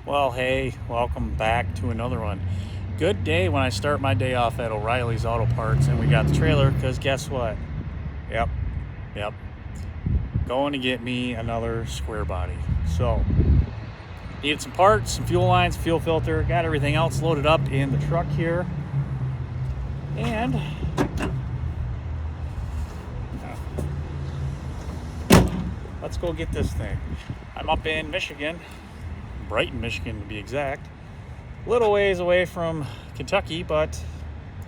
Well, hey, welcome back to another one. Good day when I start my day off at O'Reilly's Auto Parts and we got the trailer because guess what? Yep, yep. Going to get me another square body. So, needed some parts, some fuel lines, fuel filter, got everything else loaded up in the truck here. And let's go get this thing. I'm up in Michigan, Brighton, Michigan to be exact. Little ways away from Kentucky, but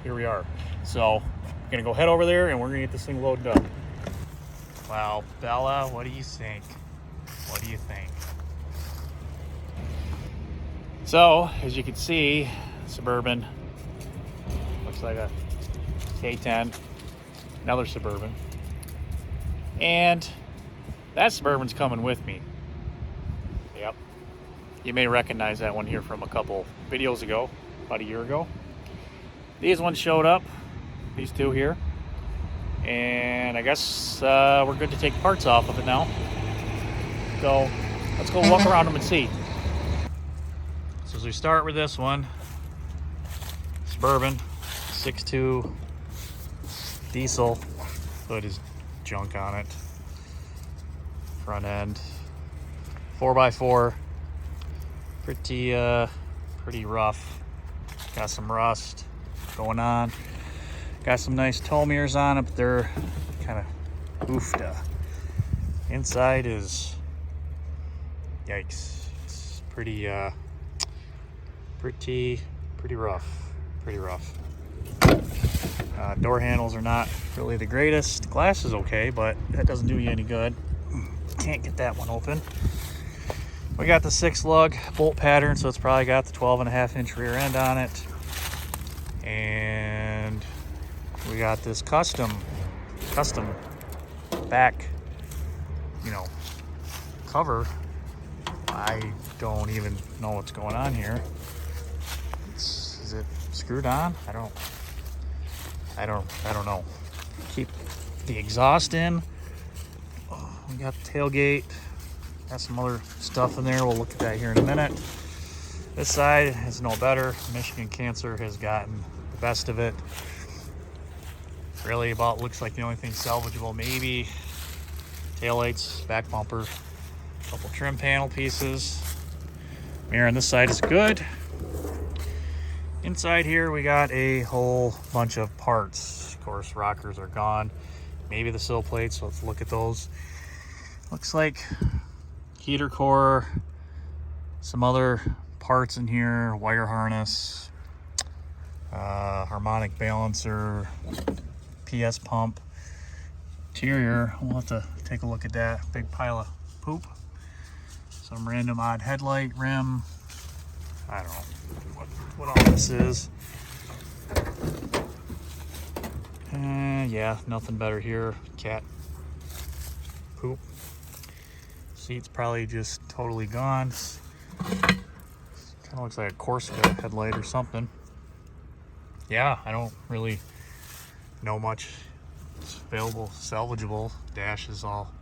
here we are. So we're gonna go head over there and we're gonna get this thing loaded up. Wow, Bella, what do you think? What do you think? So as you can see, Suburban looks like a K10, another Suburban, and that Suburban's coming with me. Yep. You may recognize that one here from a couple videos ago, about a year ago. These ones showed up, these two here. And I guess we're good to take parts off of it now. So let's go walk around them and see. So as we start with this one, Suburban, 6.2 diesel, hood is junk on it. Front end, 4x4. Pretty rough. Got some rust going on. Got some nice tow mirrors on it, but they're kind of oofed. Inside is yikes. It's pretty rough. Pretty rough. Door handles are not really the greatest. Glass is okay, but that doesn't do you any good. Can't get that one open. We got the 6-lug bolt pattern, so it's probably got the 12.5-inch rear end on it. And we got this custom back, cover. I don't even know what's going on here. Is it screwed on? I don't know. Keep the exhaust in. We got the tailgate. Got some other stuff in there. We'll look at that here in a minute. This side is no better. Michigan Cancer has gotten the best of it. Really about looks like the only thing salvageable, maybe taillights, back bumper, a couple trim panel pieces. Mirror on this side is good. Inside here we got a whole bunch of parts. Of course, rockers are gone. Maybe the sill plates, so let's look at those. Looks like heater core, some other parts in here, wire harness, harmonic balancer, PS pump, interior. We'll have to take a look at that. Big pile of poop. Some random odd headlight rim. I don't know what all this is. Yeah, nothing better here. Cat poop. Seat's probably just totally gone. Kind of looks like a Corsica headlight or something. Yeah, I don't really know much. It's available, salvageable. Dash is all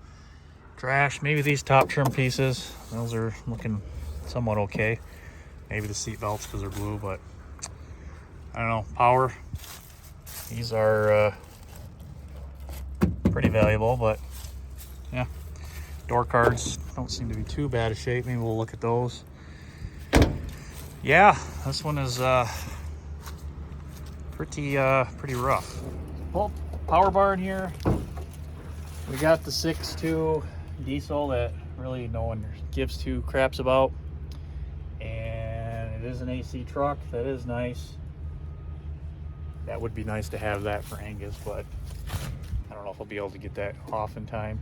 trash. Maybe these top trim pieces, those are looking somewhat okay. Maybe the seat belts because they're blue, but I don't know. Power, these are pretty valuable, but yeah. Door cards don't seem to be too bad a shape. Maybe we'll look at those. Yeah, this one is pretty rough. Well, power bar in here. We got the 6.2 diesel that really no one gives two craps about, and it is an AC truck. That is nice. That would be nice to have that for Angus, but I don't know if I'll be able to get that off in time.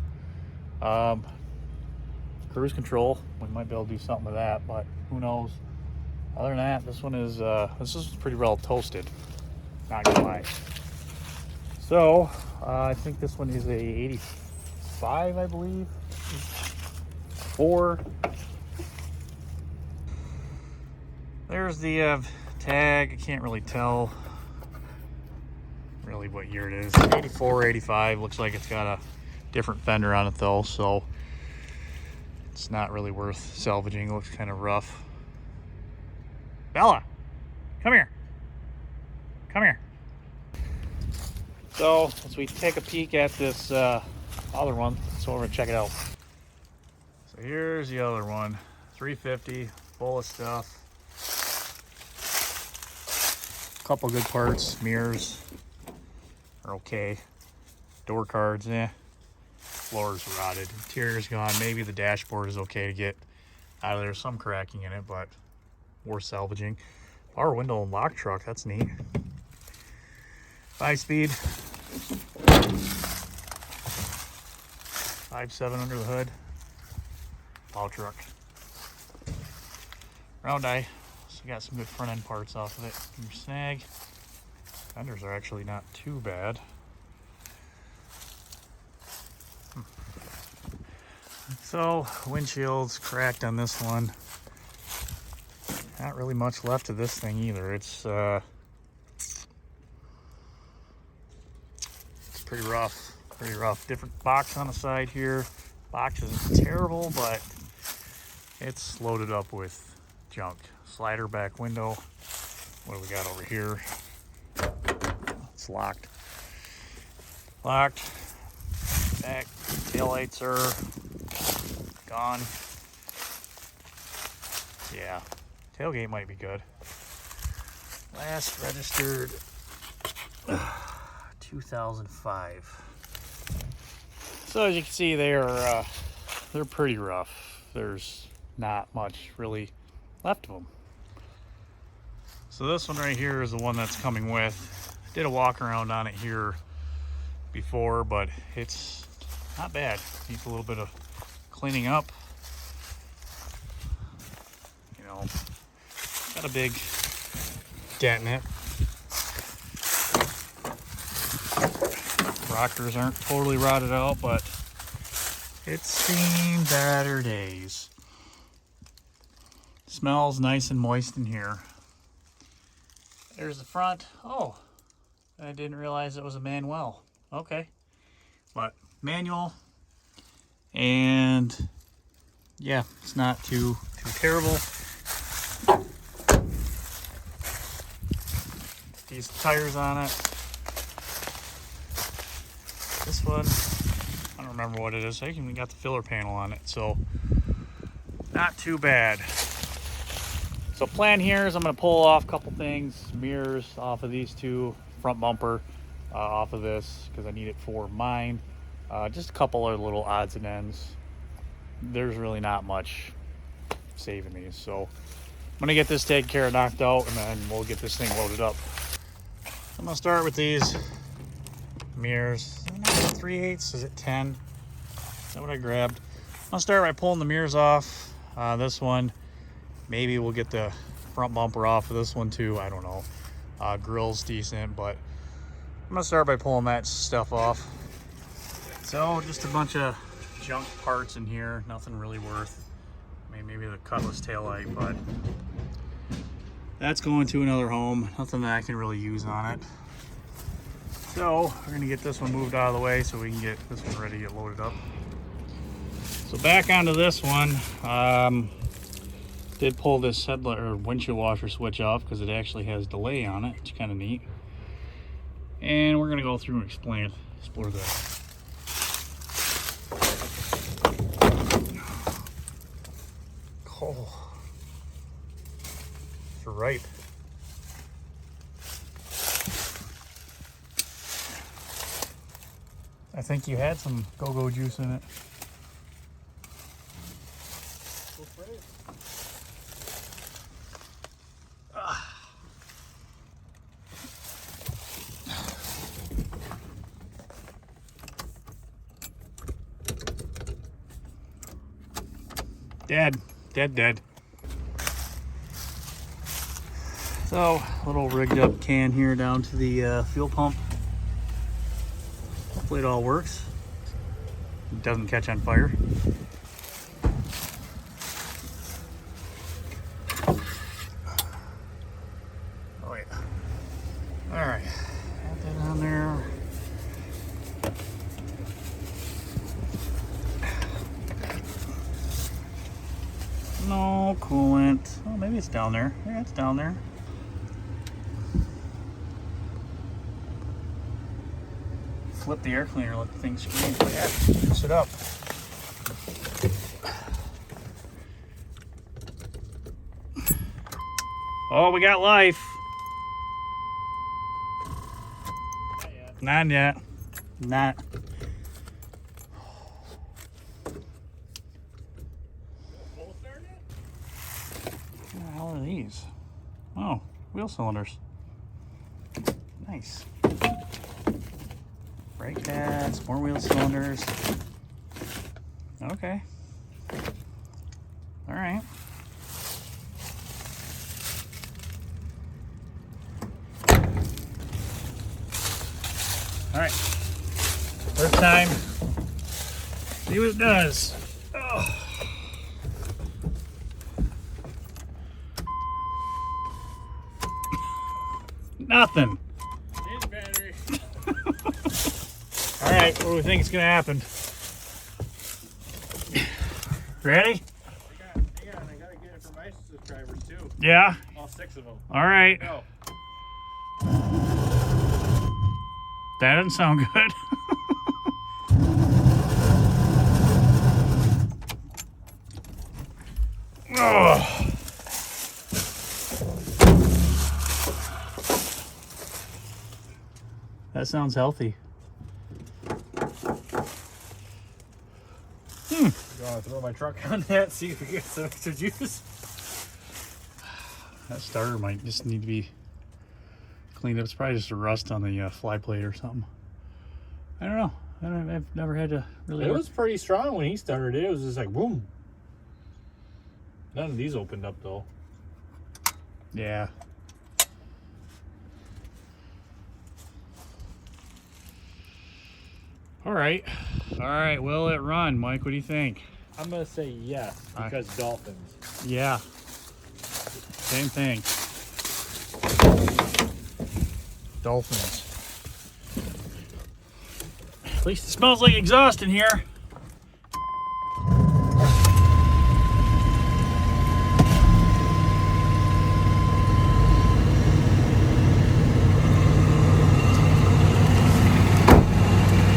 Cruise control, we might be able to do something with that, but who knows. Other than that, this one is this is pretty well toasted, not gonna lie. So I think this one is a 85, I believe. 4. There's the tag. I can't really tell really what year it is. 84, 85. Looks like it's got a different fender on it though, so it's not really worth salvaging. It looks kind of rough. Bella, come here. Come here. So, as we take a peek at this other one, so we're gonna check it out. So here's the other one, 350, full of stuff. Couple good parts, mirrors are okay. Door cards, Floor's rotted. Interior's gone. Maybe the dashboard is okay to get out of there. Some cracking in it, but worth salvaging. Power window and lock truck, that's neat. 5-speed. 5.7 under the hood. Plow truck. Round eye. So you got some good front end parts off of it. Your snag. Fenders are actually not too bad. So windshield's cracked on this one. Not really much left of this thing either. It's pretty rough. Pretty rough. Different box on the side here. Box isn't terrible, but it's loaded up with junk. Slider back window. What do we got over here? It's locked. Locked. Back taillights are gone. Yeah. Tailgate might be good. Last registered 2005. So as you can see, they're pretty rough. There's not much really left of them. So this one right here is the one that's coming with. Did a walk around on it here before, but it's not bad. Needs a little bit of cleaning up. You know, got a big dent in it. Rockers aren't totally rotted out, but it's seen better days. Smells nice and moist in here. There's the front. Oh, I didn't realize it was a manual. Okay, but manual, and yeah, it's not too terrible. These tires on it. This one, I don't remember what it is. I even got the filler panel on it, so not too bad. So plan here is I'm going to pull off a couple things. Mirrors off of these two, front bumper off of this because I need it for mine. Just a couple of little odds and ends. There's really not much saving these, so I'm going to get this taken care of, knocked out, and then we'll get this thing loaded up. I'm going to start with these mirrors. 3/8, is it 10? Is that what I grabbed? I'll start by pulling the mirrors off. This one, maybe we'll get the front bumper off of this one too. I don't know. Grill's decent, but I'm gonna start by pulling that stuff off. So just a bunch of junk parts in here. Nothing really worth. Maybe the Cutlass taillight, but that's going to another home. Nothing that I can really use on it. So we're gonna get this one moved out of the way so we can get this one ready to get loaded up. So back onto this one, did pull this headlight or windshield washer switch off because it actually has delay on it. It's kind of neat. And we're gonna go through and explore that. Oh, it's ripe. I think you had some go-go juice in it. Dead. So, little rigged up can here down to the fuel pump. Hopefully it all works. It doesn't catch on fire. Oh yeah. All right, got that on there. No coolant. went. Oh, maybe it's down there. Yeah, it's down there. Flip the air cleaner, let the thing scream. Yeah, fix it up. Oh, we got life. Not yet. Not. What the hell are these? Oh, wheel cylinders. Nice. Brake pads, more wheel cylinders. Okay. All right. All right. First time. See what it does. Oh. Nothing. Battery. All right, what do we think is gonna happen? Ready? Hang on, I gotta get it for my subscribers too. Yeah. All 6 of them. All right. Go. That doesn't sound good. Oh. That sounds healthy. You want to throw my truck on that? See if we get some extra juice? That starter might just need to be cleaned up. It's probably just a rust on the fly plate or something. I don't know. I've never had to really. It was pretty strong when he started it. It was just like boom. None of these opened up though. Yeah. All right. All right. Will it run, Mike? What do you think? I'm gonna say yes because dolphins. Yeah. Same thing. Dolphins. At least it smells like exhaust in here.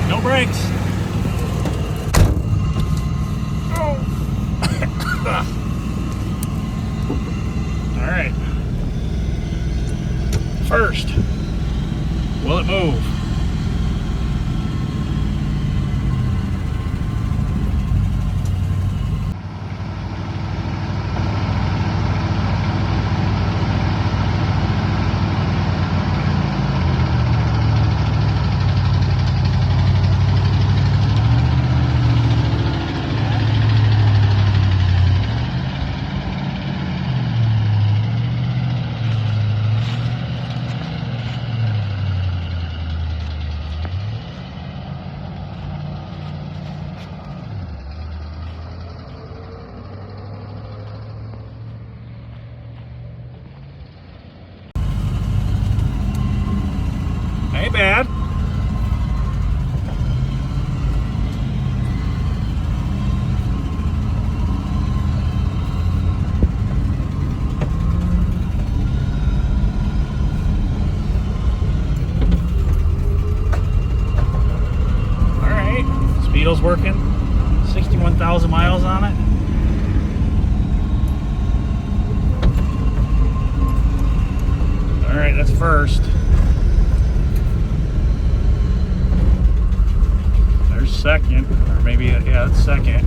No brakes. Oh. All right. First, will it move? Ain't bad. All right, speedo's working. 61,000 miles on it. All right, that's first. Second, or maybe, yeah, it's second.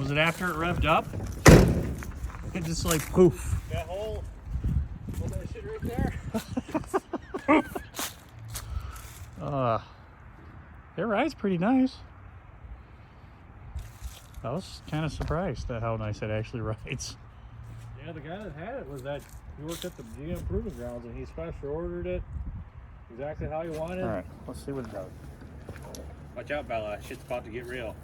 Was it after it revved up? It just like poof. That whole that shit right there. It rides pretty nice. I was kind of surprised at how nice it actually rides. Yeah, the guy that had it was that he worked at the GM Proving Grounds and he special ordered it exactly how he wanted. All right, let's see what it does. Watch out, Bella. Shit's about to get real.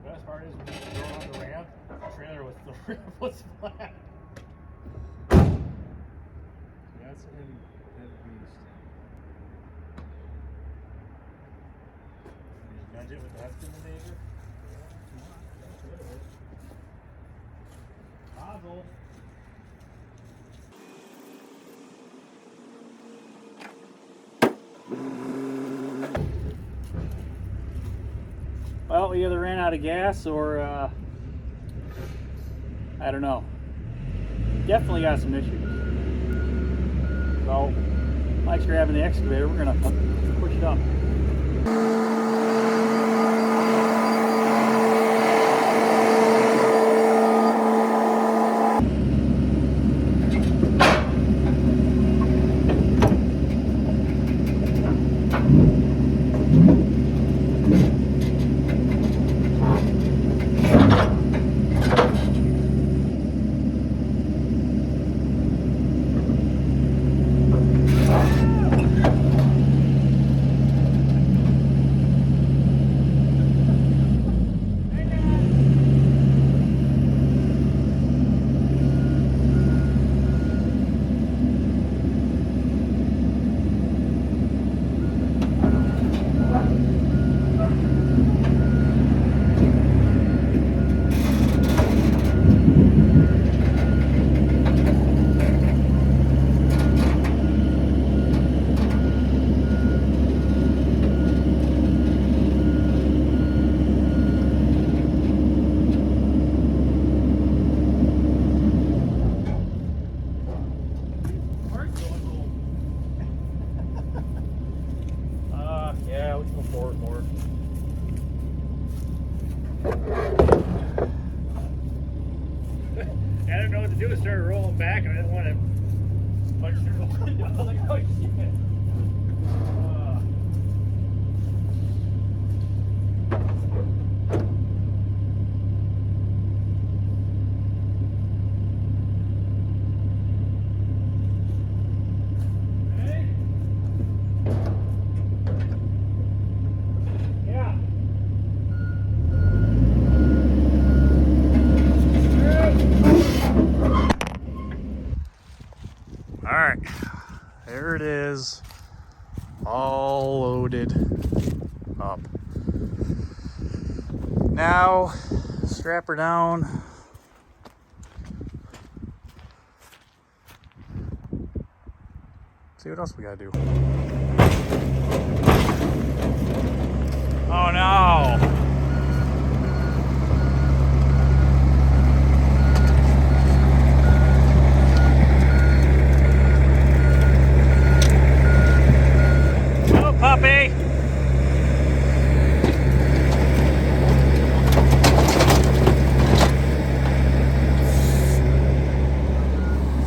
Best part is when you go on the ramp, the trailer with the ramp was flat. That's an beast. You nudge it with the excavator. Nozzle. Well, we either ran out of gas or, I don't know. Definitely got some issues. So, Mike's grabbing the excavator. We're going to push it up. Yeah, we can go forward more. I didn't know what to do. I started rolling back and I didn't want to punch through the window. I was like, oh shit. All right, there it is, all loaded up. Now, strap her down. See what else we gotta do. Oh no! Puppy!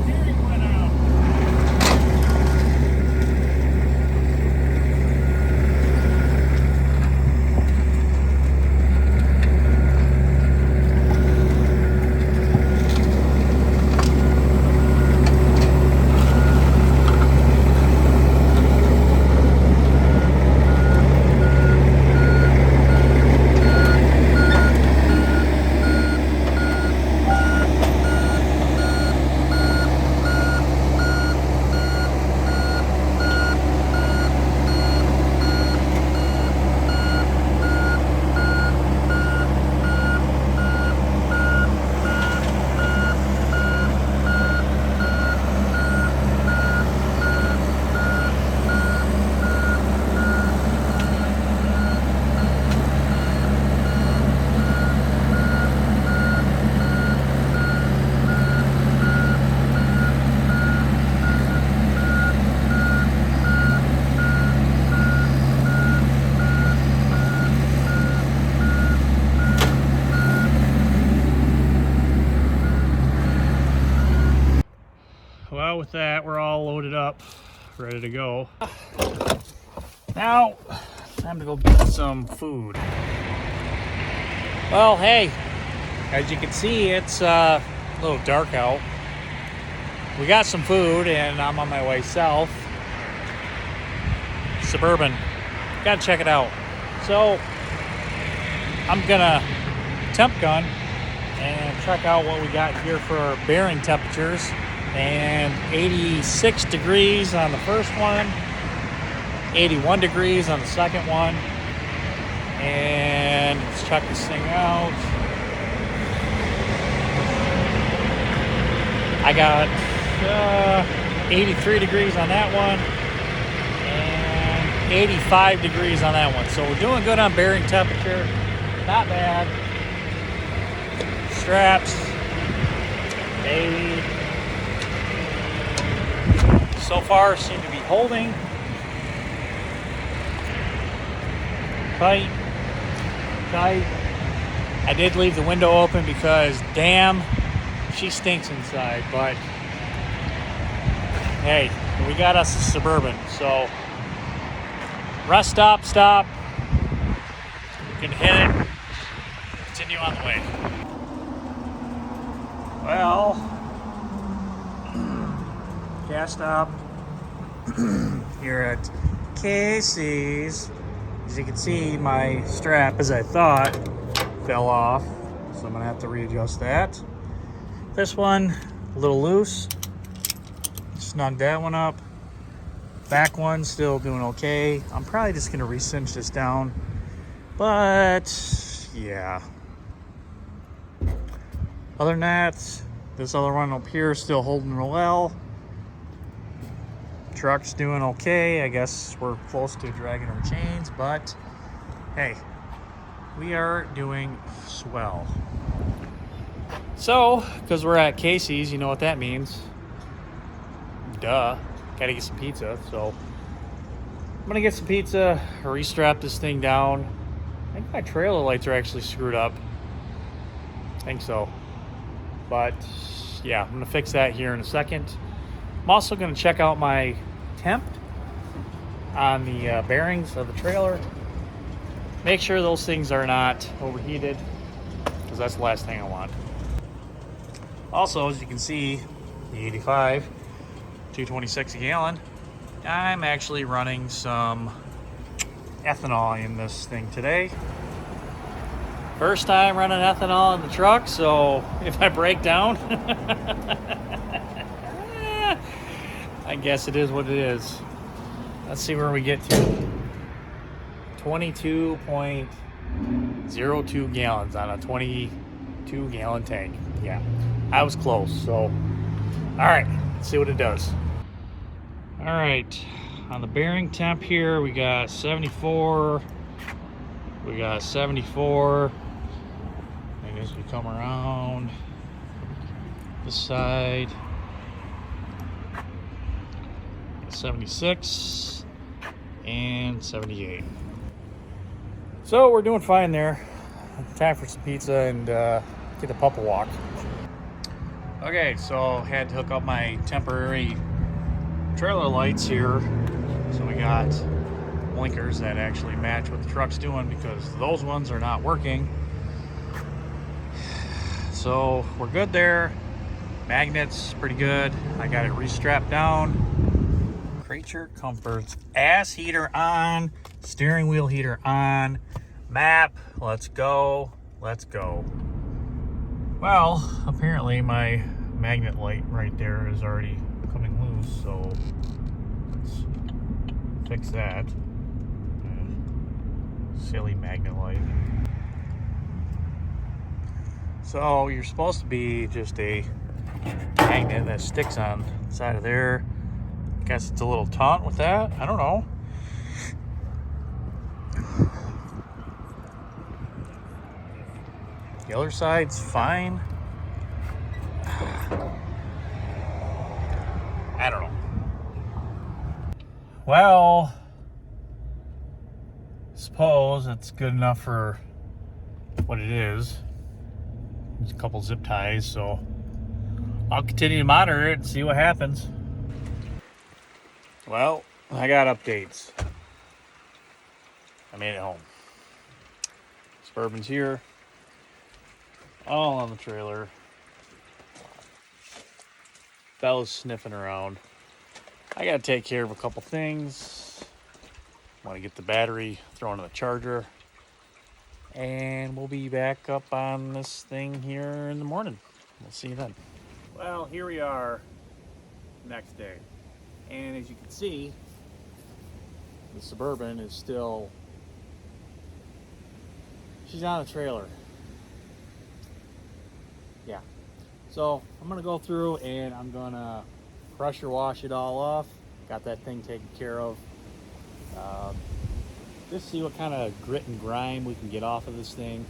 Steering went out. with that, we're all loaded up, ready to go. Now, time to go get some food. Well, hey, as you can see, it's a little dark out. We got some food, and I'm on my way south. Suburban, gotta check it out. So, I'm gonna temp gun and check out what we got here for our bearing temperatures. And 86 degrees on the first one, 81 degrees on the second one. And let's check this thing out. I got 83 degrees on that one and 85 degrees on that one. So we're doing good on bearing temperature. Not bad. Straps, baby. So far seem to be holding. Tight. I did leave the window open because damn, she stinks inside, but hey, we got us a Suburban, so rest stop, we can hit it, continue on the way. Well, gas stop here at Casey's. As you can see, my strap, as I thought, fell off, so I'm gonna have to readjust that. This one, a little loose. Snug that one up. Back one, still doing okay. I'm probably just gonna re-cinch this down, but yeah. Other than that, this other one up here is still holding real well. Truck's doing okay. I guess we're close to dragging our chains, but hey, we are doing swell. So, because we're at Casey's, you know what that means. Duh. Gotta get some pizza, so I'm gonna get some pizza, restrap this thing down. I think my trailer lights are actually screwed up. I think so. But yeah, I'm gonna fix that here in a second. I'm also gonna check out my temp on the bearings of the trailer. Make sure those things are not overheated, because that's the last thing I want. Also, as you can see, the 85, 226 a gallon, I'm actually running some ethanol in this thing today. First time running ethanol in the truck, so if I break down, I guess it is what it is. Let's see where we get to. 22.02 gallons on a 22 gallon tank. Yeah, I was close. So, all right, let's see what it does. All right, on the bearing temp here, we got 74. We got 74. And as we come around this side, 76 and 78. So we're doing fine there. Time for some pizza and get the pup a walk. Okay, so had to hook up my temporary trailer lights here. So we got blinkers that actually match what the truck's doing, because those ones are not working. So we're good there. Magnets pretty good. I got it restrapped down. Creature Comforts, ass heater on, steering wheel heater on, map, let's go. Well, apparently my magnet light right there is already coming loose, so let's fix that. Silly magnet light. So you're supposed to be just a magnet that sticks on the side of there. Guess it's a little taunt with that. I don't know. The other side's fine. I don't know. Well, suppose it's good enough for what it is. There's a couple zip ties, so I'll continue to monitor it and see what happens. Well, I got updates. I made it home. Suburban's here. All on the trailer. Bella's sniffing around. I gotta take care of a couple things. Want to get the battery thrown in the charger. And we'll be back up on this thing here in the morning. We'll see you then. Well, here we are, next day. And as you can see, the Suburban is still, she's on a trailer. Yeah. So I'm gonna go through and I'm gonna pressure wash it all off. Got that thing taken care of. Just see what kind of grit and grime we can get off of this thing.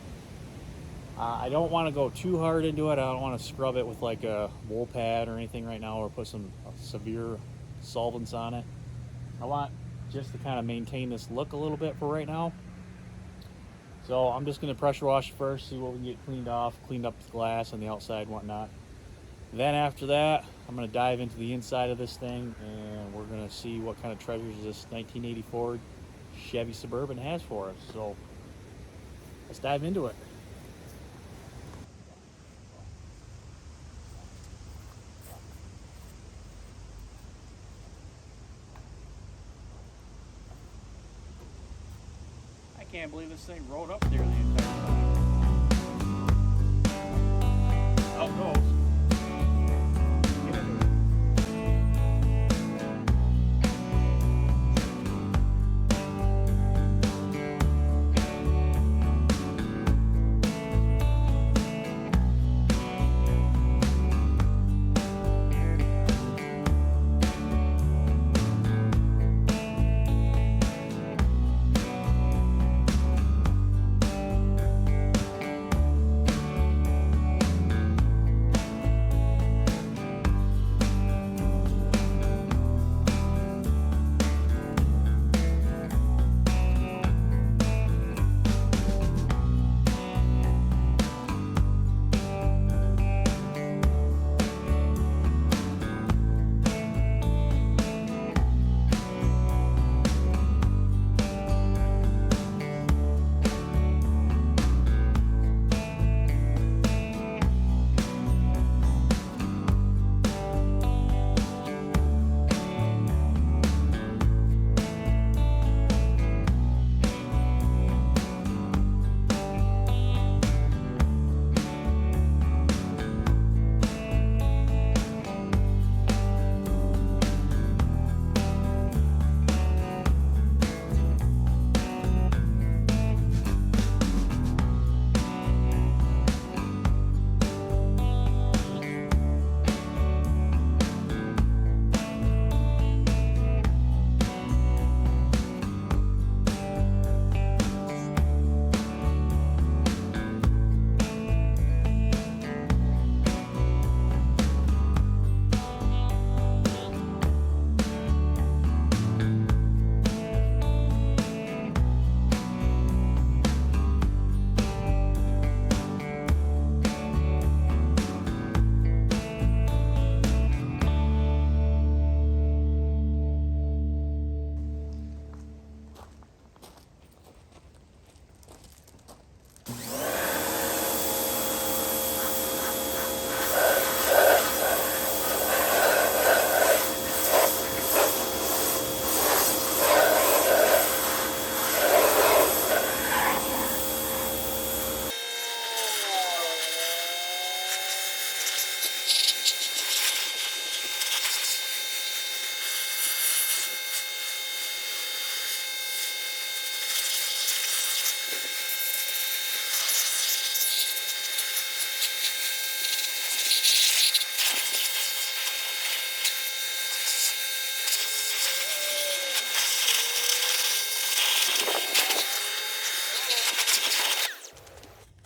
I don't want to go too hard into it. I don't want to scrub it with like a wool pad or anything right now, or put some severe solvents on it. I want just to kind of maintain this look a little bit for right now. So I'm just going to pressure wash first, see what we can get cleaned off, cleaned up the glass on the outside and whatnot. Then after that, I'm going to dive into the inside of this thing, and we're going to see what kind of treasures this 1984 Chevy Suburban has for us. So let's dive into it. I can't believe this thing rode up there the entire time. Out it goes. Get into it.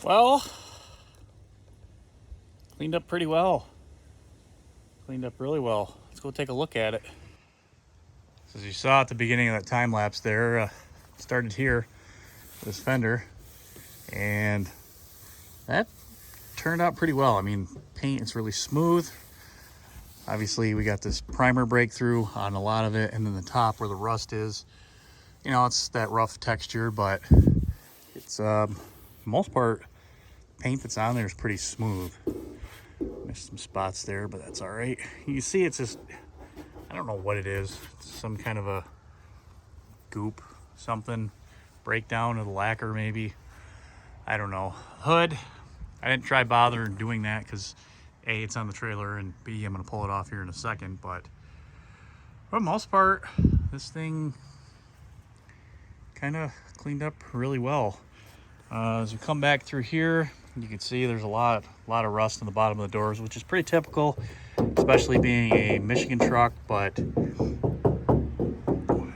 Well, cleaned up pretty well. Cleaned up really well. Let's go take a look at it. So as you saw at the beginning of that time lapse there, started here, this fender, and that turned out pretty well. I mean, paint is really smooth. Obviously we got this primer breakthrough on a lot of it, and then the top where the rust is, you know, it's that rough texture, but it's most part paint that's on there is pretty smooth. Missed some spots there, but that's all right. You can see it's just, I don't know what it is. It's some kind of a goop, something, breakdown of the lacquer maybe. I don't know. Hood, I didn't try bothering doing that because A, it's on the trailer, and B, I'm gonna pull it off here in a second, but for the most part, this thing kind of cleaned up really well. As we come back through here, you can see there's a lot of rust on the bottom of the doors, which is pretty typical, especially being a Michigan truck, but we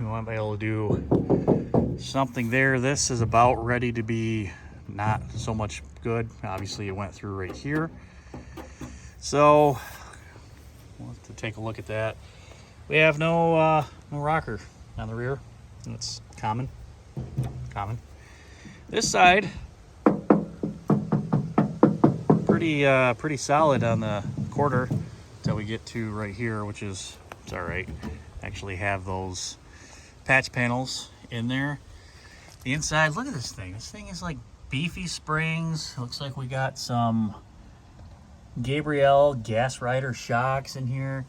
want to be able to do something there. This is about ready to be not so much good. Obviously it went through right here, so we'll have to take a look at that. We have no rocker on the rear. That's common. This side, pretty solid on the quarter until we get to right here, which is, it's all right. Actually have those patch panels in there. The inside, look at this thing. This thing is like beefy springs. Looks like we got some Gabriel gas rider shocks in here.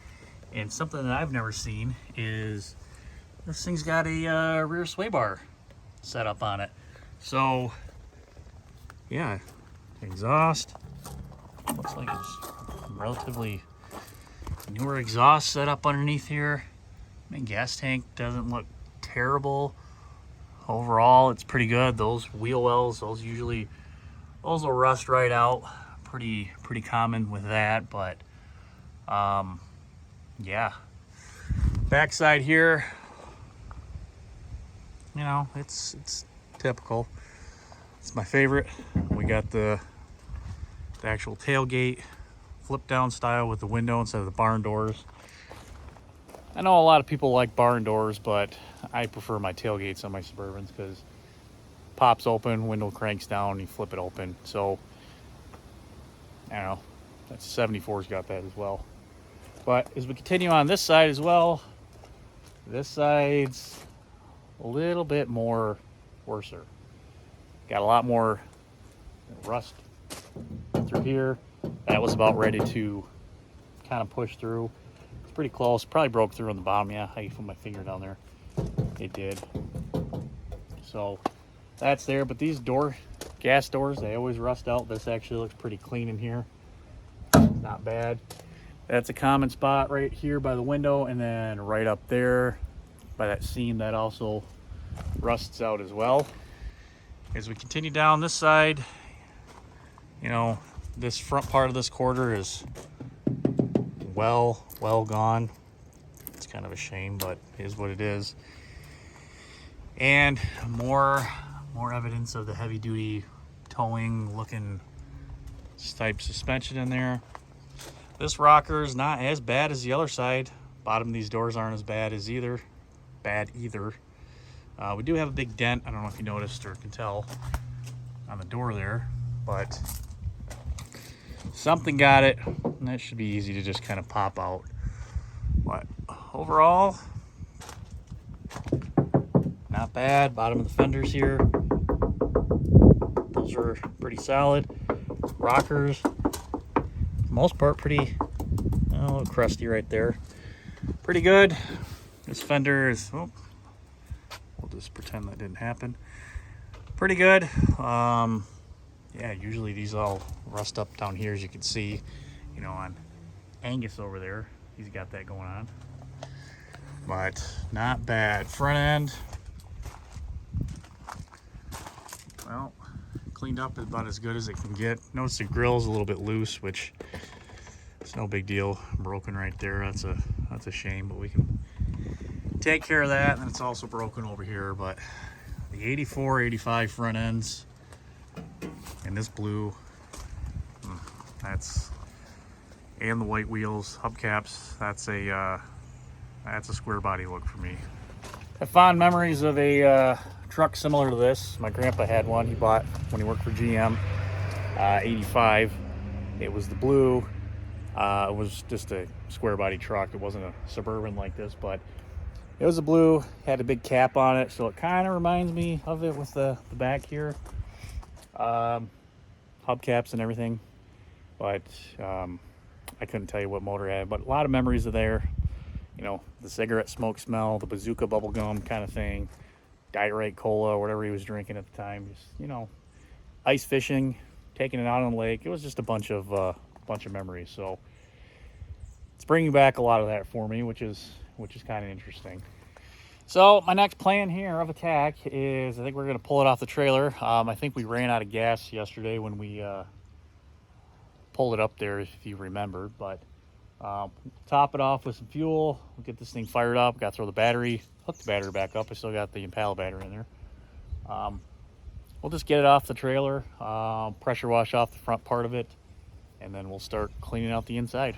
And something that I've never seen is this thing's got a rear sway bar set up on it. So yeah, exhaust looks like it's relatively newer exhaust set up underneath here. I mean, gas tank doesn't look terrible. Overall, it's pretty good. Those wheel wells, those will rust right out. Pretty common with that, but yeah. Backside here, you know, it's typical. It's my favorite. We got the actual tailgate flip down style with the window instead of the barn doors. I know a lot of people like barn doors, but I prefer my tailgates on my Suburbans because pops open, window cranks down, you flip it open. So I don't know, that's 74's got that as well. But as we continue on this side as well, this side's a little bit more worser. Got a lot more rust through here. That was about ready to kind of push through. It's pretty close. Probably broke through on the bottom. Yeah, I can put my finger down there. It did. So that's there. But these gas doors, they always rust out. This actually looks pretty clean in here. Not bad. That's a common spot right here by the window, and then right up there by that seam that also rusts out as well. As we continue down this side, you know, this front part of this quarter is well gone. It's kind of a shame, but it is what it is. And more evidence of the heavy duty towing looking type suspension in there. This rocker is not as bad as the other side. Bottom of these doors aren't as bad either. We do have a big dent. I don't know if you noticed or can tell on the door there, but something got it, and that should be easy to just kind of pop out. But overall, not bad. Bottom of the fenders here, those are pretty solid. Rockers, for the most part, pretty, a little crusty right there. Pretty good. This fender is, oh, we'll just pretend that didn't happen. Pretty good. Yeah, usually these all rust up down here, as you can see, you know, on Angus over there. He's got that going on. But not bad. Front end, well, cleaned up is about as good as it can get. Notice the grill's a little bit loose, which it's no big deal. Broken right there. That's a shame, but we can take care of that. And it's also broken over here, but the 84, 85 front ends and this blue, and the white wheels, hubcaps, that's a square body look for me. I have fond memories of a truck similar to this. My grandpa had one he bought when he worked for GM, 85. It was the blue. It was just a square body truck. It wasn't a Suburban like this, but it was a blue, had a big cap on it, so it kind of reminds me of it with the back here. Hubcaps and everything, but I couldn't tell you what motor it had, but a lot of memories are there. You know, the cigarette smoke smell, the bazooka bubble gum kind of thing, Diet Cola, whatever he was drinking at the time. Just, you know, ice fishing, taking it out on the lake. It was just a bunch of memories. So it's bringing back a lot of that for me, which is kind of interesting. So my next plan here of attack is, I think we're going to pull it off the trailer. I think we ran out of gas yesterday when we pulled it up there, if you remember. But top it off with some fuel. We'll get this thing fired up. Got to throw the battery, hook the battery back up. I still got the Impala battery in there. We'll just get it off the trailer, pressure wash off the front part of it, and then we'll start cleaning out the inside.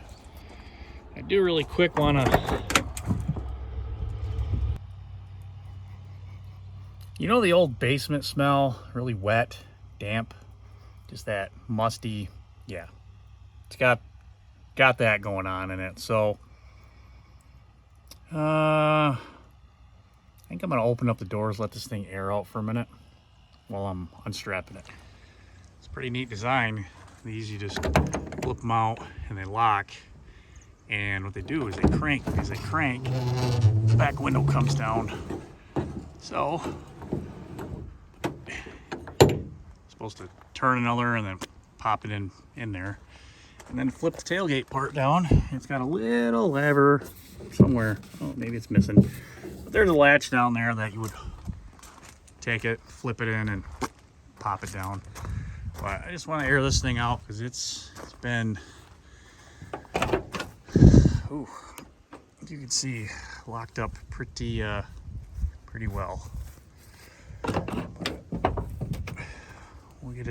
I do really quick want to... You know the old basement smell? Really wet, damp, just that musty, yeah. It's got that going on in it. So, I think I'm gonna open up the doors, let this thing air out for a minute while I'm unstrapping it. It's a pretty neat design. These, you just flip them out and they lock. And what they do is they crank. As they crank, the back window comes down. So, supposed to turn another and then pop it in there, and then flip the tailgate part down. It's got a little lever somewhere. Oh, maybe it's missing, but there's a latch down there that you would take it, flip it in, and pop it down. But I just want to air this thing out because it's been, ooh, you can see, locked up pretty well. We'll get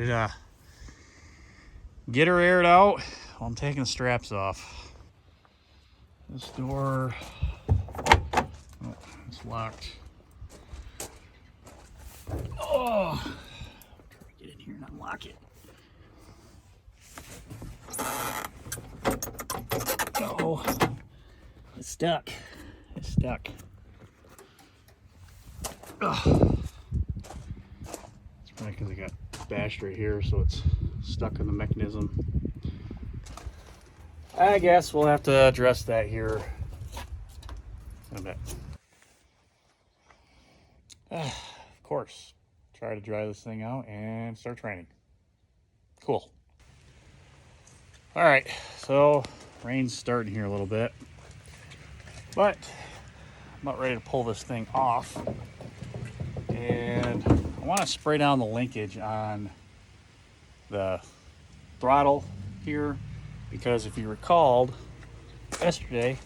her aired out while I'm taking the straps off. This door, oh, it's locked. Oh, try to get in here and unlock it. Oh, it's stuck. It's stuck. Oh. It's probably because I got bashed right here, so it's stuck in the mechanism. I guess we'll have to address that here in a bit. Of course, try to dry this thing out and start training. Cool. All right, so rain's starting here a little bit, but I'm about ready to pull this thing off, and I want to spray down the linkage on the throttle here, because if you recalled yesterday,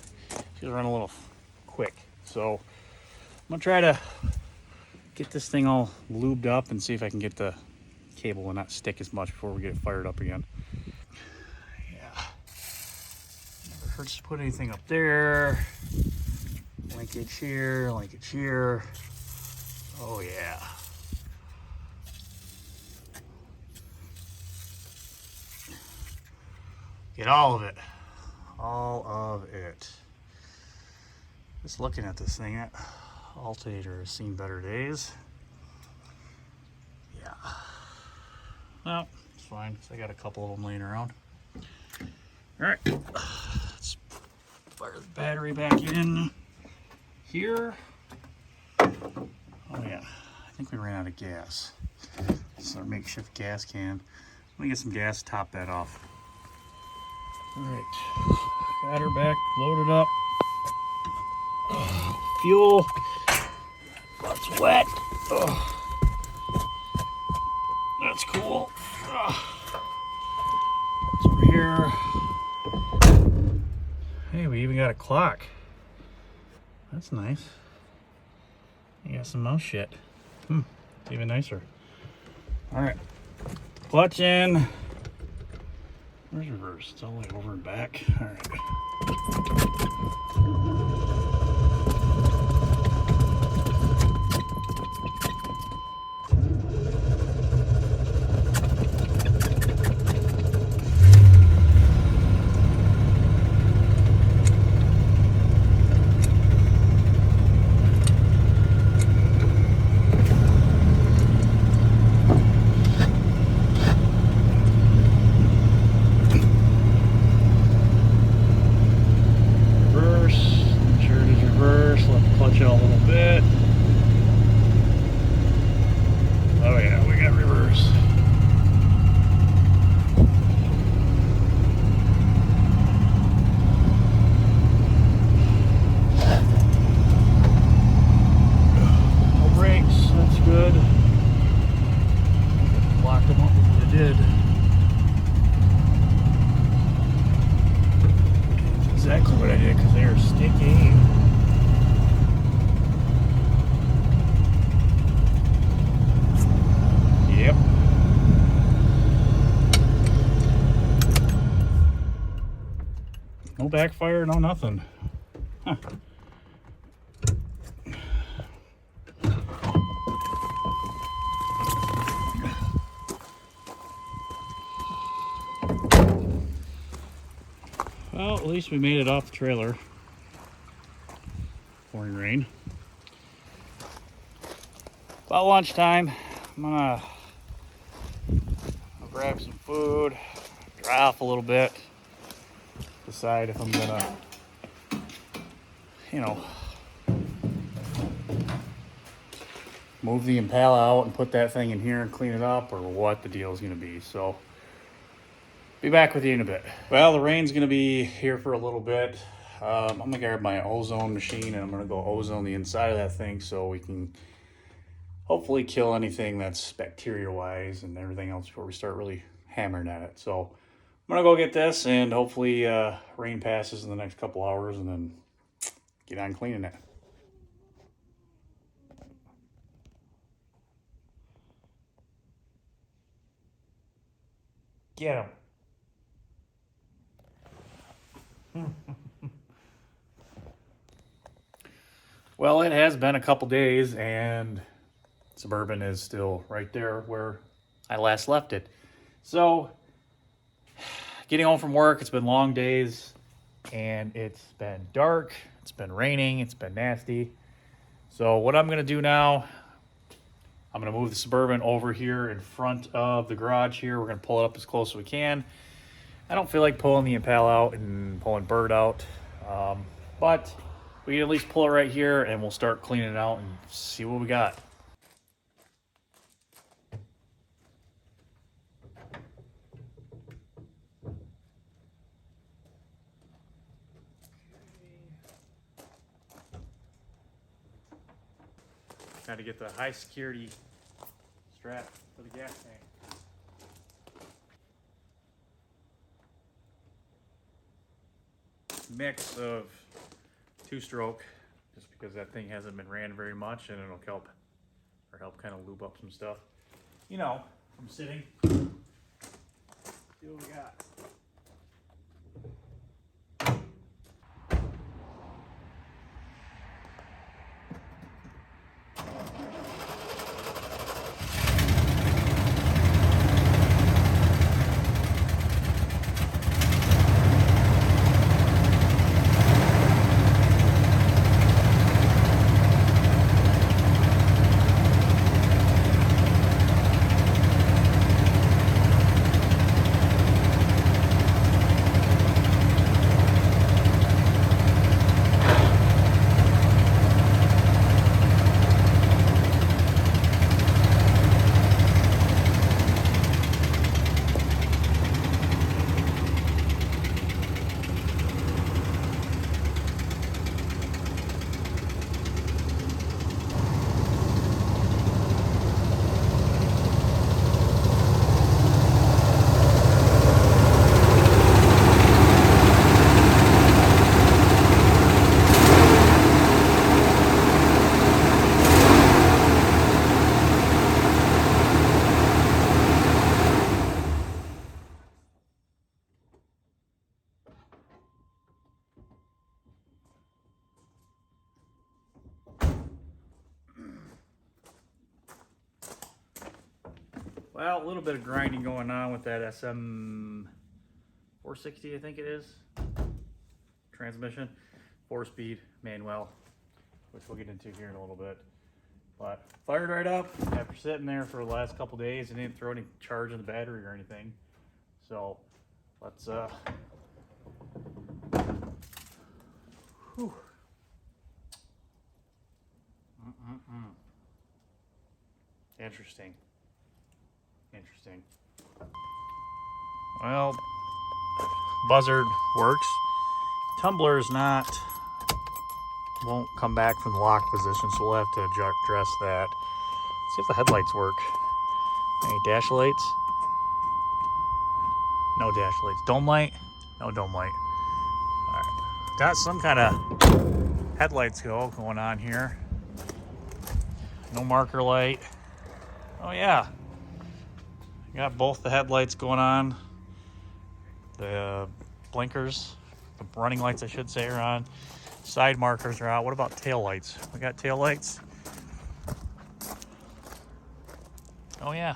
she was running a little quick. So I'm gonna try to get this thing all lubed up and see if I can get the cable to not stick as much before we get it fired up again. Yeah, never hurts to put anything up there. Linkage here, linkage here. Oh yeah. Get all of it. All of it. Just looking at this thing, that alternator has seen better days. Yeah. Well, it's fine, because I got a couple of them laying around. Alright. Let's fire the battery back in here. Oh yeah, I think we ran out of gas. This is our makeshift gas can. Let me get some gas to top that off. Alright, got her back loaded up. Fuel. It's wet. That's cool. What's over here? Hey, we even got a clock. That's nice. You got some mouse shit. It's even nicer. Alright. Clutch in. Where's reverse? It's all the way over and back. Alright. idea because they are sticky. Yep. No backfire, no nothing. Huh. Well, at least we made it off the trailer. Pouring rain. About lunchtime, I'm gonna grab some food, dry off a little bit, decide if I'm gonna, you know, move the Impala out and put that thing in here and clean it up, or what the deal is gonna be. So, be back with you in a bit. Well, the rain's gonna be here for a little bit. I'm gonna grab my ozone machine and I'm gonna go ozone the inside of that thing so we can hopefully kill anything that's bacteria-wise and everything else before we start really hammering at it. So I'm gonna go get this and hopefully rain passes in the next couple hours and then get on cleaning it. Get him. Well, it has been a couple days and Suburban is still right there where I last left it. So, getting home from work, it's been long days and it's been dark, it's been raining, it's been nasty. So what I'm gonna do now, I'm gonna move the Suburban over here in front of the garage here. We're gonna pull it up as close as we can. I don't feel like pulling the Impala out and pulling Bird out, but we can at least pull it right here and we'll start cleaning it out and see what we got. Got to get the high security strap for the gas tank. Mix of two-stroke, just because that thing hasn't been ran very much, and it'll help kind of lube up some stuff. You know, from sitting. See what we got. Well, a little bit of grinding going on with that SM 460, I think it is. Transmission, 4-speed manual, which we'll get into here in a little bit. But fired right up after sitting there for the last couple days and didn't throw any charge in the battery or anything. So let's whew. Interesting. Well, buzzard works. Tumbler's not, won't come back from the lock position, so we'll have to address that. See if the headlights work. Any dash lights? No dash lights. Dome light? No dome light. Alright, got some kind of headlights going on here. No marker light. Oh yeah, got both the headlights going on. The blinkers, the running lights I should say, are on. Side markers are out. What about tail lights? We got tail lights. Oh yeah,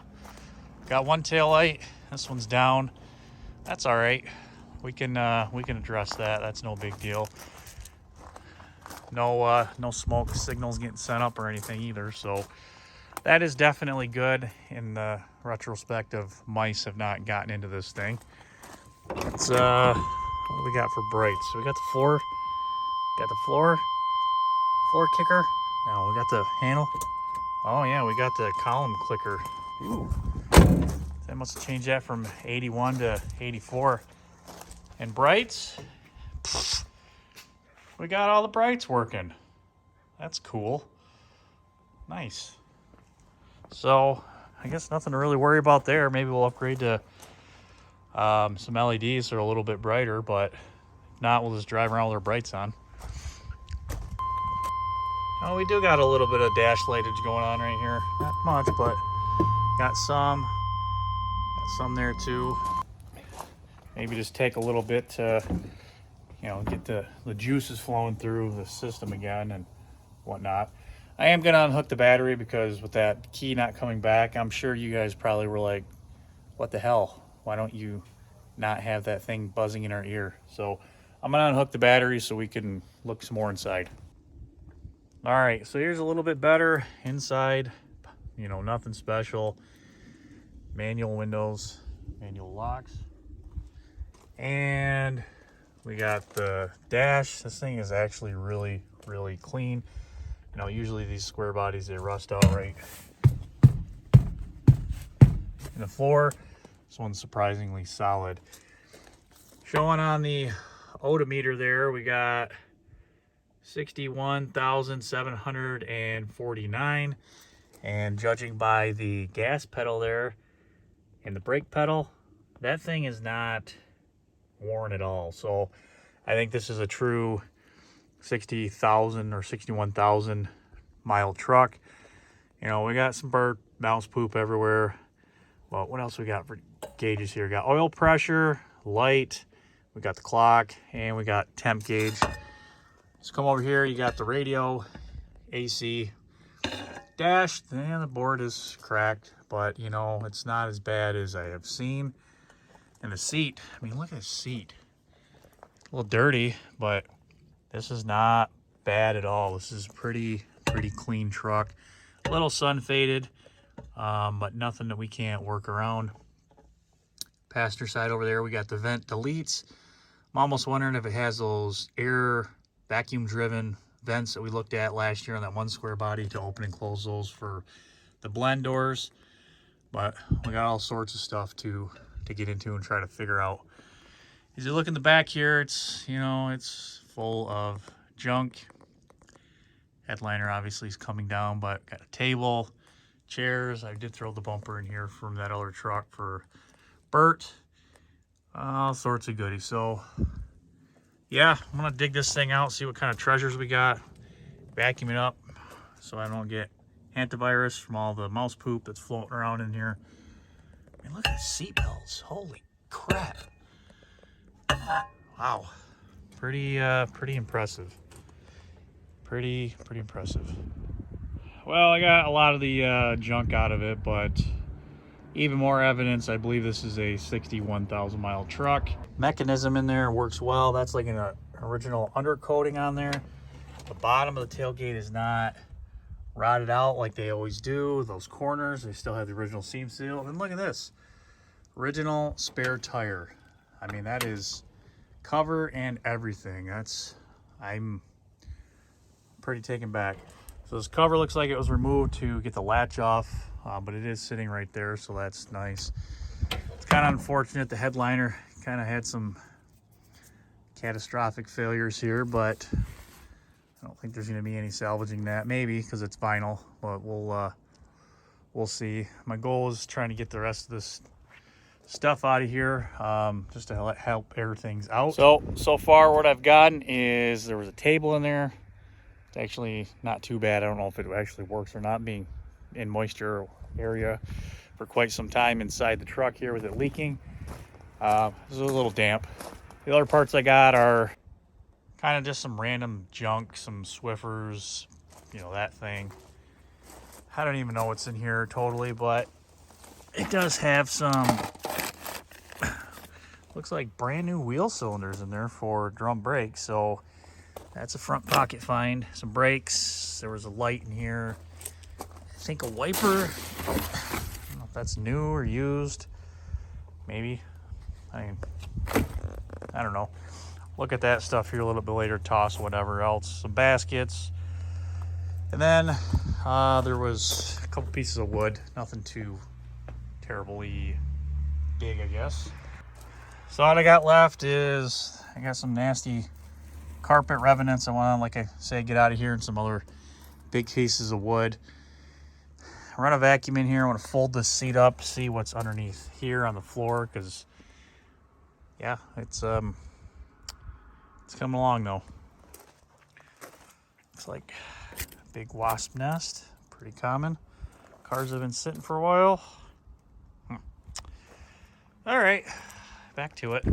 got one tail light. This one's down. That's all right. We can address that. That's no big deal. No smoke signals getting sent up or anything either. So that is definitely good. In the retrospect of mice have not gotten into this thing. It's what do we got for brights? So we got the floor. Got the floor kicker. Now we got the handle. Oh yeah, we got the column clicker. Ooh. That must have changed that from 81 to 84. And brights, we got all the brights working. That's cool. Nice. So I guess nothing to really worry about there. Maybe we'll upgrade to some LEDs that are a little bit brighter, but if not, we'll just drive around with our brights on. Oh, we do got a little bit of dash lightage going on right here. Not much, but got some there too. Maybe just take a little bit to, get the juices flowing through the system again and whatnot. I am going to unhook the battery because with that key not coming back, I'm sure you guys probably were like, what the hell? Why don't you not have that thing buzzing in our ear? So I'm going to unhook the battery so we can look some more inside. All right, so here's a little bit better inside. Nothing special. Manual windows, manual locks. And we got the dash. This thing is actually really, really clean. Usually these square bodies, they rust out right in the floor. This one's surprisingly solid. Showing on the odometer there, we got 61,749. And judging by the gas pedal there and the brake pedal, that thing is not worn at all. So I think this is a true 60,000 or 61,000 mile truck. We got some bird mouse poop everywhere. Well, what else we got for gauges here? We got oil pressure, light, we got the clock, and we got temp gauge. Let's come over here. You got the radio, AC, dash, and the board is cracked, but it's not as bad as I have seen. And the seat, I mean, look at the seat. A little dirty, but this is not bad at all. This is pretty clean truck. A little sun faded, but nothing that we can't work around. Passenger side over there, we got the vent deletes. I'm almost wondering if it has those air vacuum driven vents that we looked at last year on that one square body to open and close those for the blend doors. But we got all sorts of stuff to get into and try to figure out. As you look in the back here, it's it's full of junk. Headliner obviously is coming down, but got a table, chairs. I did throw the bumper in here from that other truck for Bert. All sorts of goodies. So yeah, I'm gonna dig this thing out, see what kind of treasures we got, vacuum it up so I don't get antivirus from all the mouse poop that's floating around in here. I mean, look at the seat belts. Holy crap. Wow. Pretty impressive. Pretty impressive. Well, I got a lot of the junk out of it, but even more evidence, I believe this is a 61,000 mile truck. Mechanism in there works well. That's like an original undercoating on there. The bottom of the tailgate is not rotted out like they always do. Those corners, they still have the original seam seal. And look at this. Original spare tire. I mean, that is cover and everything. I'm pretty taken back. So this cover looks like it was removed to get the latch off, but it is sitting right there, so that's nice. It's kind of unfortunate the headliner kind of had some catastrophic failures here, but I don't think there's going to be any salvaging that. Maybe because it's vinyl, but we'll see. My goal is trying to get the rest of this stuff out of here, just to help air things out. So far what I've gotten is there was a table in there. It's actually not too bad. I don't know if it actually works or not, being in moisture area for quite some time inside the truck here with it leaking. It's a little damp. The other parts I got are kind of just some random junk, some Swiffers, you know, that thing. I don't even know what's in here totally, but it does have some, looks like brand new wheel cylinders in there for drum brakes. So that's a front pocket find. Some brakes. There was a light in here. I think a wiper. I don't know if that's new or used. Maybe. I don't know. Look at that stuff here a little bit later. Toss whatever else. Some baskets. And then there was a couple pieces of wood. Nothing too terribly big, I guess. So all I got left is I got some nasty carpet revenants. I want to, like I say, get out of here, and some other big pieces of wood. Run a vacuum in here. I want to fold this seat up, see what's underneath here on the floor, because yeah, it's coming along though. Looks like a big wasp nest, pretty common. Cars have been sitting for a while. All right, back to it.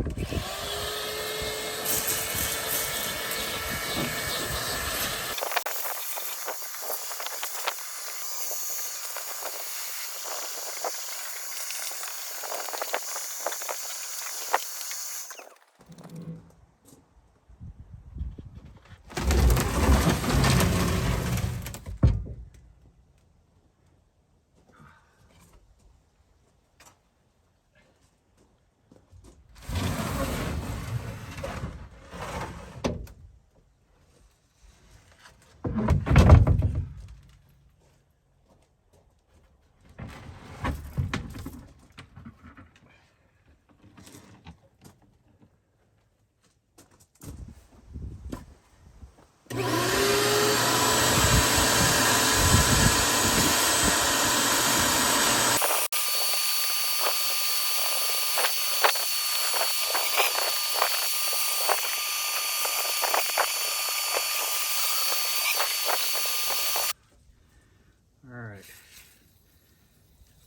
All right,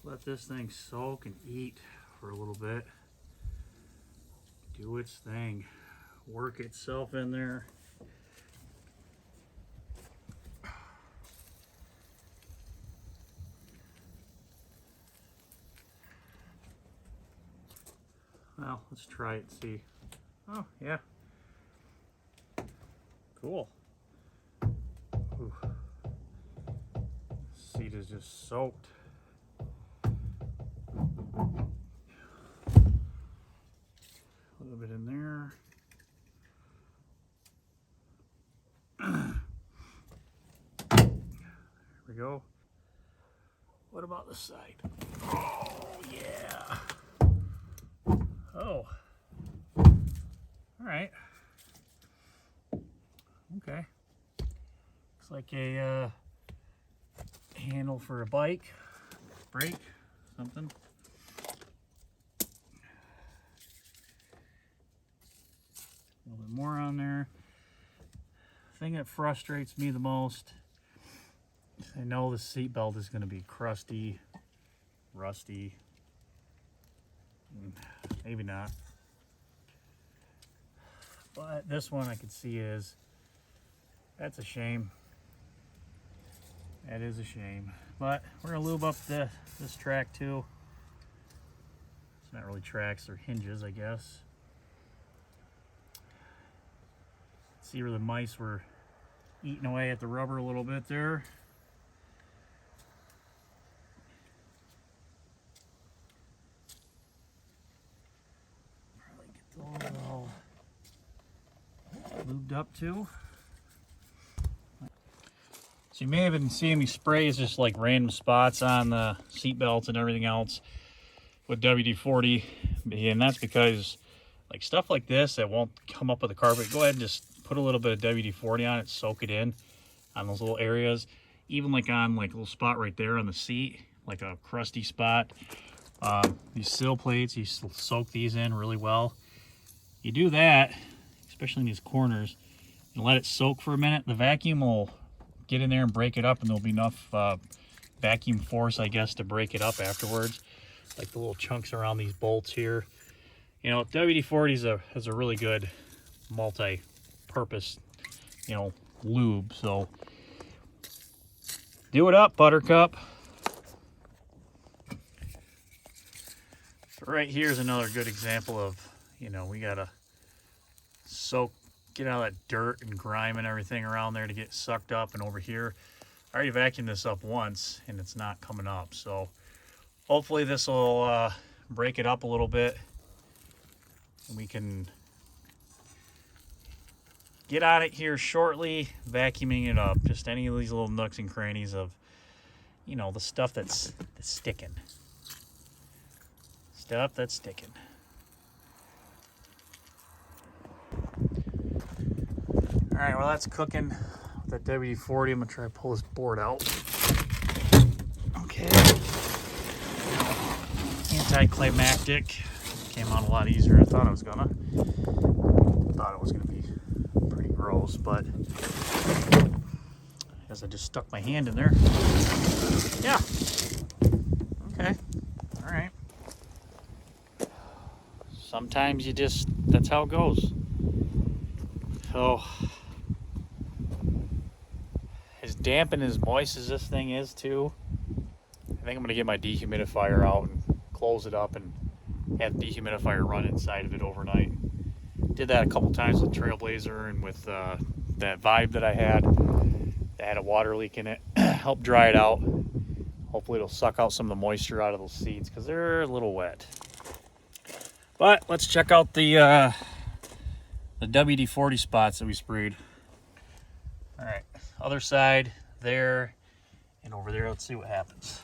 let this thing soak and eat for a little bit. Do its thing, work itself in there. Well, let's try it and see. Oh, yeah. Cool. Ooh. Seat is just soaked. A little bit in there. There we go. What about the side? Oh, yeah. Oh. All right. Okay. Looks like a handle for a bike, brake, something. A little bit more on there. The thing that frustrates me the most, I know the seatbelt is going to be crusty, rusty. Maybe not. But this one I can see is, that's a shame. That is a shame. But we're gonna lube up this track too. It's not really tracks, they're hinges, I guess. See where the mice were eating away at the rubber a little bit there. Probably get those all lubed up too. So you may have been seeing me spray just like random spots on the seat belts and everything else with WD-40, and that's because like stuff like this that won't come up with the carpet, go ahead and just put a little bit of WD-40 on it, soak it in on those little areas, even like on like a little spot right there on the seat, like a crusty spot. These sill plates, you soak these in really well. You do that, especially in these corners, and let it soak for a minute. The vacuum will get in there and break it up, and there'll be enough vacuum force, I guess, to break it up afterwards. Like the little chunks around these bolts here. You know, WD-40 has a really good multi-purpose, you know, lube. So do it up, Buttercup. So right here is another good example of, you know, we gotta get out of that dirt and grime and everything around there to get sucked up. And over here, I already vacuumed this up once and it's not coming up. So hopefully this will break it up a little bit and we can get on it here shortly, vacuuming it up. Just any of these little nooks and crannies of, you know, the stuff that's sticking. Stuff that's sticking. All right, well, that's cooking with that WD-40. I'm gonna try to pull this board out. Okay. Anticlimactic. Came out a lot easier than I thought it was gonna. Thought it was gonna be pretty gross, but as I just stuck my hand in there. Yeah. Okay. All right. Sometimes that's how it goes. So, as damp and as moist as this thing is too, I think I'm gonna get my dehumidifier out and close it up and have the dehumidifier run inside of it overnight. Did that a couple times with Trailblazer and with that Vibe that I had. That had a water leak in it. Help dry it out. Hopefully it'll suck out some of the moisture out of those seeds because they're a little wet. But let's check out the WD-40 spots that we sprayed. All right, other side there and over there. Let's see what happens.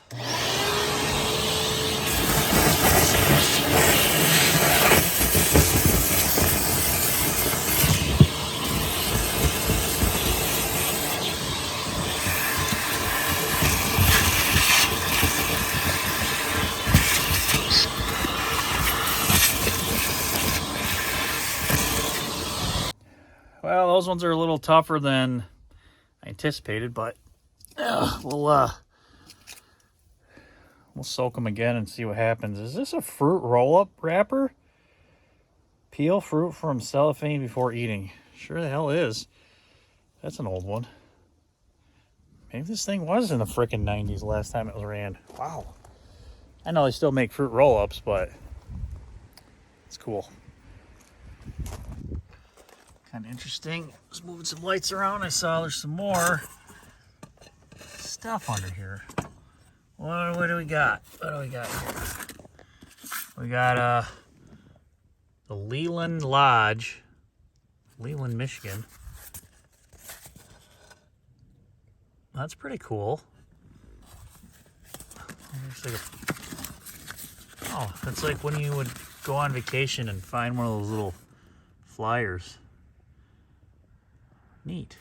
Well, those ones are a little tougher than I anticipated, but we'll soak them again and see what happens. Is this a fruit roll-up wrapper? Peel fruit from cellophane before eating. Sure the hell is. That's an old one. Maybe this thing was in the frickin' 90s last time it was ran. Wow. I know they still make fruit roll-ups, but it's cool. Kind of interesting. Just moving some lights around. I saw there's some more stuff under here. What do we got? What do we got here? We got the Leland Lodge, Leland, Michigan. That's pretty cool. Oh, that's like when you would go on vacation and find one of those little flyers. Neat.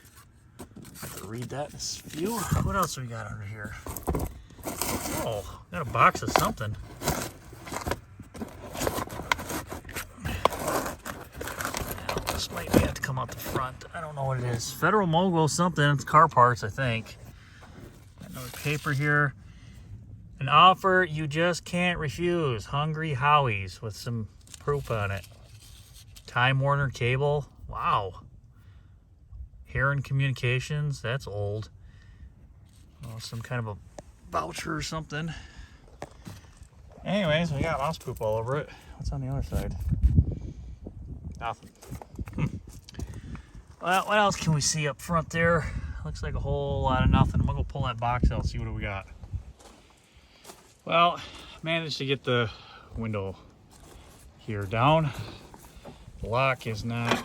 I have to read that in a few. What else we got under here? Oh, got a box of something. This might have to come out the front. I don't know what it is. Federal Mogul something. It's car parts, I think. Got another paper here. An offer you just can't refuse. Hungry Howie's with some proof on it. Time Warner cable. Wow. Heron Communications, that's old. Oh, some kind of a voucher or something. Anyways, we got mouse poop all over it. What's on the other side? Nothing. Well, what else can we see up front there? Looks like a whole lot of nothing. I'm gonna go pull that box out and see what we got. Well, managed to get the window here down. The lock is not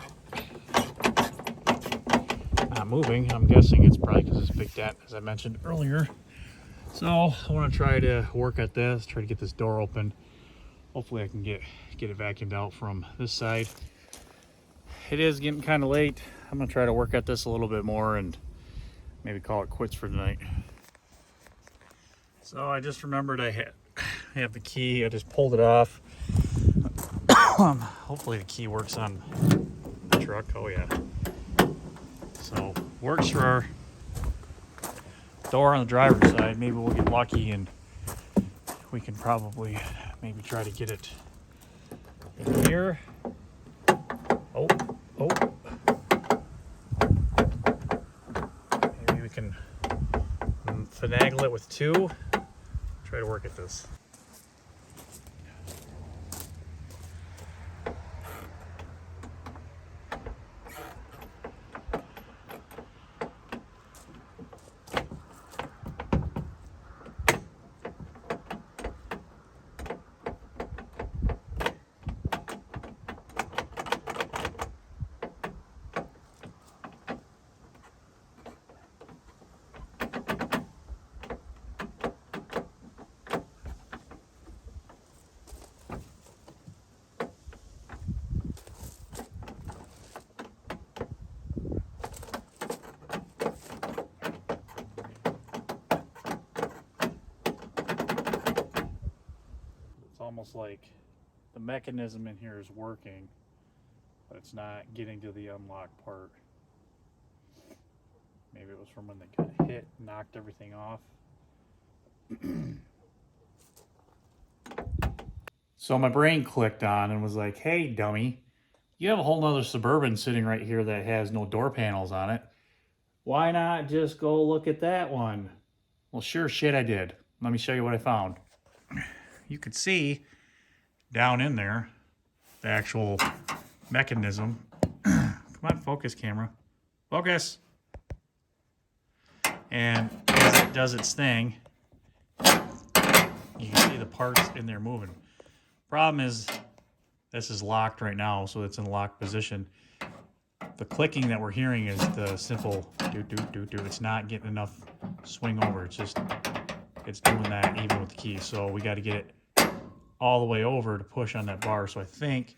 moving. I'm guessing it's probably because it's big dent, as I mentioned earlier. So I want to try to work at this, try to get this door open. Hopefully I can get it vacuumed out from this side. It is getting kind of late. I'm gonna try to work at this a little bit more and maybe call it quits for tonight. So I just remembered I I have the key. I just pulled it off. Hopefully the key works on the truck. Oh yeah. So works for our door on the driver's side. Maybe we'll get lucky and we can probably maybe try to get it in here. Oh. Maybe we can finagle it with two. Try to work at this. Almost like the mechanism in here is working, but it's not getting to the unlock part. Maybe it was from when they got hit, knocked everything off. So my brain clicked on and was like, hey dummy, you have a whole nother Suburban sitting right here that has no door panels on it. Why not just go look at that one? Well, sure shit I did. Let me show you what I found. You could see down in there the actual mechanism. Come on, focus camera. Focus. And as it does its thing, you can see the parts in there moving. Problem is, this is locked right now, so it's in locked position. The clicking that we're hearing is the simple do. It's not getting enough swing over. It's doing that even with the key. So we got to get it all the way over to push on that bar. So I think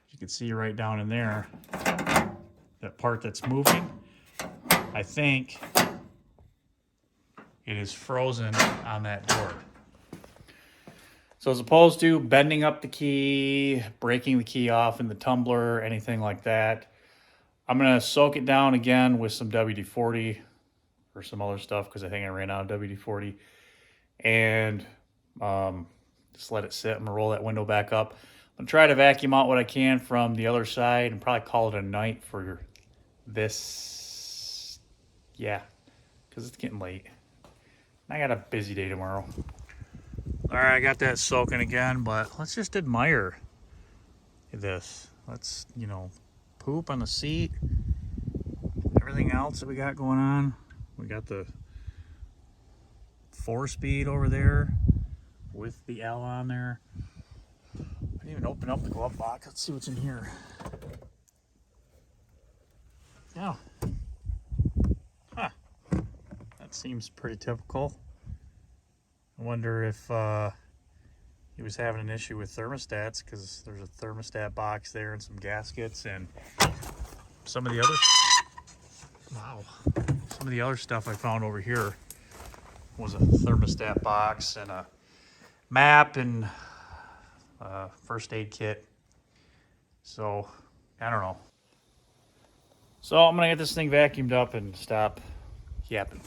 you can see right down in there, that part that's moving, I think it is frozen on that door. So as opposed to bending up the key, breaking the key off in the tumbler, anything like that, I'm going to soak it down again with some WD-40 or some other stuff because I think I ran out of WD-40. And just let it sit. I'm going to roll that window back up. I'm going to try to vacuum out what I can from the other side and probably call it a night for this. Yeah, because it's getting late. I got a busy day tomorrow. All right, I got that soaking again, but let's just admire this. Let's, poop on the seat. Everything else that we got going on. We got the 4-speed over there with the L on there. I didn't even open up the glove box. Let's see what's in here. Yeah. Huh. That seems pretty typical. I wonder if he was having an issue with thermostats, because there's a thermostat box there and some gaskets and some of the other stuff I found over here was a thermostat box and a map and a first aid kit. So I don't know. So I'm gonna get this thing vacuumed up and stop yapping.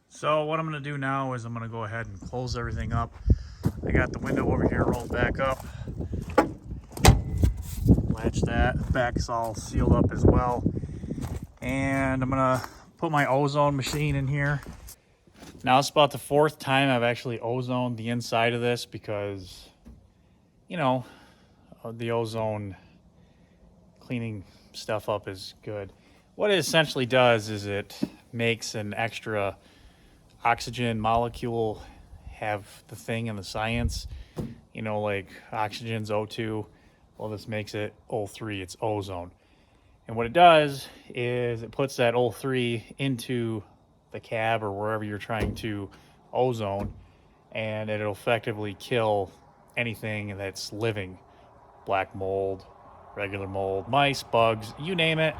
So what I'm going to do now is I'm going to go ahead and close everything up. I got the window over here rolled back up. Latch that. Back's all sealed up as well. And I'm going to put my ozone machine in here. Now it's about the 4th time I've actually ozoned the inside of this because, the ozone cleaning stuff up is good. What it essentially does is it makes an extra oxygen molecule have the thing in the science, like oxygen's O2. Well, this makes it O3, it's ozone. And what it does is it puts that O3 into the cab or wherever you're trying to ozone, and it'll effectively kill anything that's living black mold, regular mold, mice, bugs, you name it,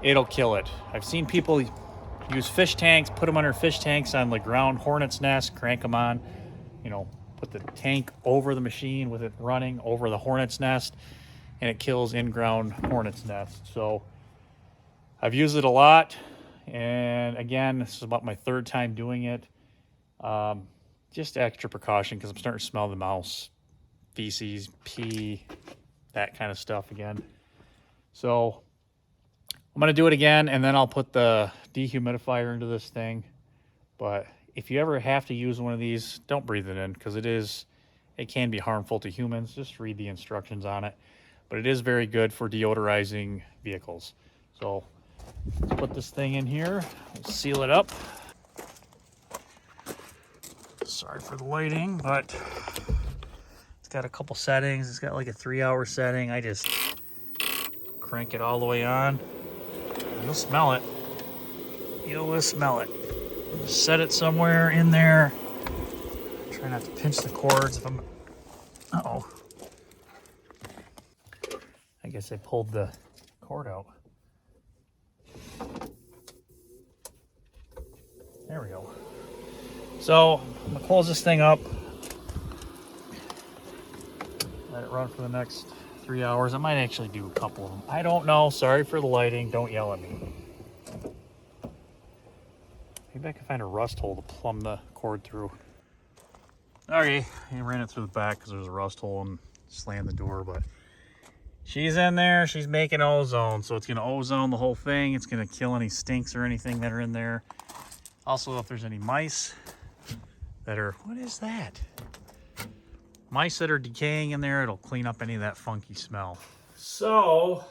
it'll kill it. I've seen people use fish tanks, put them under fish tanks on the ground hornet's nest, crank them on, you know, put the tank over the machine with it running over the hornet's nest, and it kills in-ground hornet's nest. So I've used it a lot, and again, this is about my 3rd time doing it. Just extra precaution because I'm starting to smell the mouse feces, pee, that kind of stuff again. So I'm going to do it again, and then I'll put the dehumidifier into this thing. But if you ever have to use one of these, don't breathe it in because it can be harmful to humans. Just read the instructions on it. But it is very good for deodorizing vehicles. So let's put this thing in here. We'll seal it up. Sorry for the lighting, but it's got a couple settings. It's got like a 3-hour setting. I just crank it all the way on. You'll smell it. You'll smell it. Just set it somewhere in there. Try not to pinch the cords if I'm... Uh-oh. I guess I pulled the cord out. There we go. So I'm gonna close this thing up. Let it run for the next 3 hours. I might actually do a couple of them. I don't know. Sorry for the lighting. Don't yell at me. Maybe I can find a rust hole to plumb the cord through. Okay, I ran it through the back because there's a rust hole and slammed the door, but she's in there. She's making ozone, so it's going to ozone the whole thing. It's going to kill any stinks or anything that are in there. Also, if there's any mice that are, what is that? Mice that are decaying in there, it'll clean up any of that funky smell. So,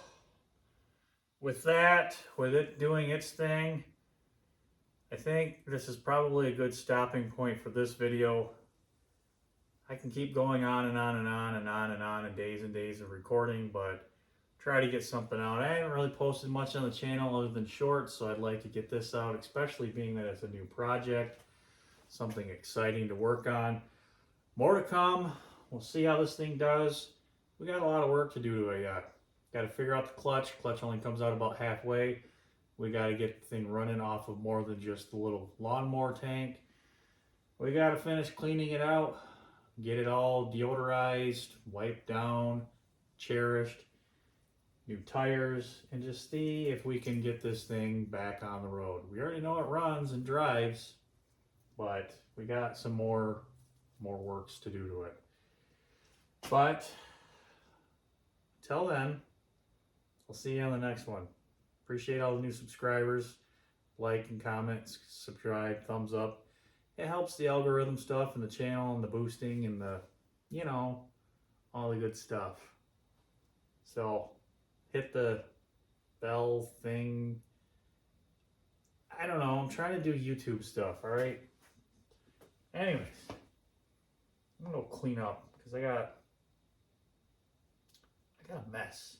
with it doing its thing, I think this is probably a good stopping point for this video. I can keep going on and on and on and on and on and days of recording, but try to get something out. I haven't really posted much on the channel other than shorts, so I'd like to get this out, especially being that it's a new project, something exciting to work on. More to come. We'll see how this thing does. We got a lot of work to do to it yet. Got to figure out the clutch. Clutch only comes out about halfway. We got to get the thing running off of more than just the little lawnmower tank. We got to finish cleaning it out, get it all deodorized, wiped down, cherished, new tires, and just see if we can get this thing back on the road. We already know it runs and drives, but we got some more works to do to it. But till then, I'll see you on the next one. Appreciate all the new subscribers. Like and comment, subscribe, thumbs up. It helps the algorithm stuff and the channel and the boosting and the, you know, all the good stuff. So hit the bell thing. I don't know. I'm trying to do YouTube stuff, all right? Anyways, I'm going to go clean up because I got a mess.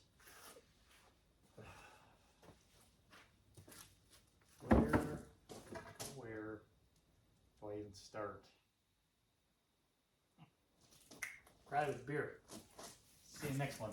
Where do I even start? Private beer. See you next one.